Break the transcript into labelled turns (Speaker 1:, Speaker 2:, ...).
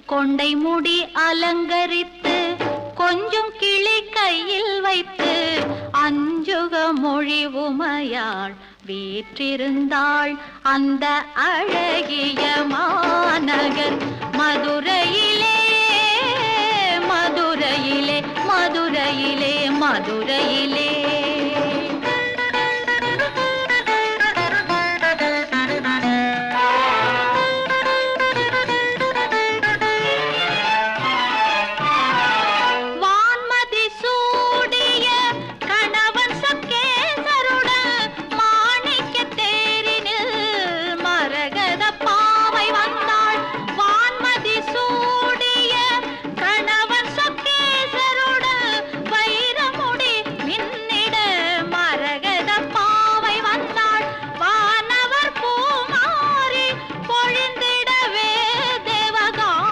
Speaker 1: கொண்டை முடி அலங்கரித்து கொஞ்சம் கிளி கையில் வைத்து அஞ்சுக மொழி உமையாள் வீற்றிருந்தாள் அந்த அழகிய மாநகர் மதுரையிலே மதுரையிலே மதுரையிலே மதுரையிலே